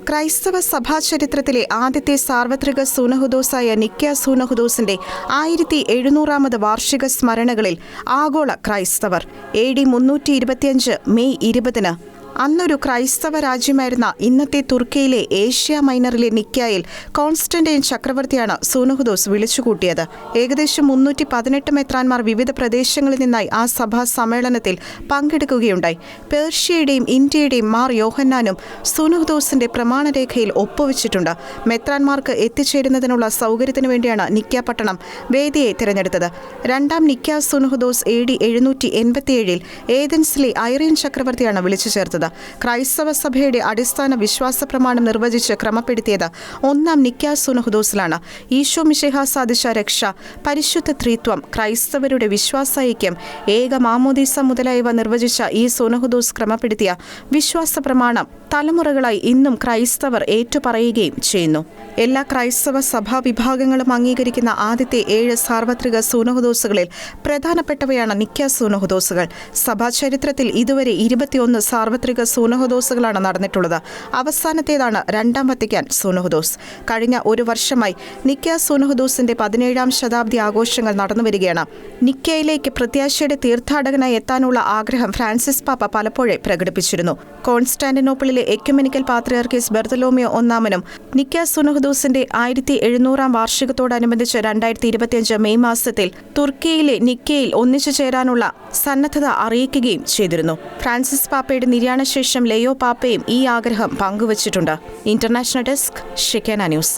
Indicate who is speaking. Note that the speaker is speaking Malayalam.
Speaker 1: ക്രൈസ്തവ സഭാചരിത്രത്തിലെ ആദ്യത്തെ സാർവത്രിക സൂനഹദോസായ നിക്യ സൂനഹദോസിന്റെ 1700ാമത് വാർഷിക സ്മരണകളിൽ ആഗോള ക്രൈസ്തവർ AD 325 മെയ് 20-ന് അന്നൊരു ക്രൈസ്തവ രാജ്യമായിരുന്ന ഇന്നത്തെ തുർക്കിയിലെ ഏഷ്യ മൈനറിലെ നിക്കായിൽ കോൺസ്റ്റന്റൈൻ ചക്രവർത്തിയാണ് സൂനഹദോസ് വിളിച്ചുകൂട്ടിയത്. ഏകദേശം 318 മെത്രാൻമാർ വിവിധ പ്രദേശങ്ങളിൽ നിന്നായി ആ സഭാ സമ്മേളനത്തിൽ പങ്കെടുക്കുകയുണ്ടായി. പേർഷ്യയുടെയും ഇന്ത്യയുടെയും മാർ യോഹന്നാനും സൂനഹദോസിന്റെ പ്രമാണരേഖയിൽ ഒപ്പുവെച്ചിട്ടുണ്ട്. മെത്രാൻമാർക്ക് എത്തിച്ചേരുന്നതിനുള്ള സൗകര്യത്തിനു വേണ്ടിയാണ് നിക്ക പട്ടണം വേദിയെ തിരഞ്ഞെടുത്തത്. രണ്ടാം നിക്ക സൂനഹദോസ് AD 787-ൽ ഏഥൻസിലെ ഐറിയൻ ചക്രവർത്തിയാണ് വിളിച്ചു ചേർത്തത്. ക്രൈസ്തവ സഭയുടെ അടിസ്ഥാന വിശ്വാസ പ്രമാണം നിർവചിച്ച് ക്രമപ്പെടുത്തിയത് ഒന്നാം നിക്ക സൂനഹദോസിലാണ്. ഈശോ മിശിഹ സാധിച്ച രക്ഷ, പരിശുദ്ധ ത്രിത്വം, ക്രൈസ്തവരുടെ വിശ്വാസൈക്യം, ഏക മാമോദീസ മുതലായവ നിർവചിച്ച ഈ സൂനഹദോസ് ക്രമപ്പെടുത്തിയ വിശ്വാസ പ്രമാണം തലമുറകളായി ഇന്നും ക്രൈസ്തവർ ഏറ്റുപറയുകയും ചെയ്യുന്നു. എല്ലാ ക്രൈസ്തവ സഭാ വിഭാഗങ്ങളും അംഗീകരിക്കുന്ന ആദ്യത്തെ 7 സാർവത്രിക സൂനഹദോസുകളിൽ പ്രധാനപ്പെട്ടവയാണ് നിക്ക സൂനഹദോസുകൾ. സഭാചരിത്രത്തിൽ ഇതുവരെ 21 സാർവത്രിക സൂനഹദോസുകളാണ് നടന്നിട്ടുള്ളത്. അവസാനത്തേതാണ് രണ്ടാം വത്തിക്കാൻ സൂനഹദോസ്. കഴിഞ്ഞ ഒരു വർഷമായി നിക്ക സൂനഹദോസിന്റെ 17ാം ശതാബ്ദി ആഘോഷങ്ങൾ നടന്നുവരികയാണ്. നിക്കയിലേക്ക് പ്രത്യാശയുടെ തീർത്ഥാടകനായി എത്താനുള്ള ആഗ്രഹം ഫ്രാൻസിസ് പാപ്പ പലപ്പോഴേ പ്രകടിപ്പിച്ചിരുന്നു. കോൺസ്റ്റാന്റിനോപ്പിളിലെ എക്യുമെനിക്കൽ പാത്രിയാർക്കീസ് ബർത്തലോമിയോ ഒന്നാമനും നിക്ക സൂനഹദോസിന്റെ 1700ാം വാർഷികത്തോടനുബന്ധിച്ച് 2025 മെയ് മാസത്തിൽ തുർക്കിയിലെ നിക്കയിൽ ഒന്നിച്ചു ചേരാനുള്ള സന്നദ്ധത അറിയിക്കുകയും ചെയ്തിരുന്നു. ഫ്രാൻസിസ് പാപ്പയുടെ നിര്യാണശേഷം ലെയോ പാപ്പയും ഈ ആഗ്രഹം പങ്കുവച്ചിട്ടുണ്ട്. International desk, Shekinah news.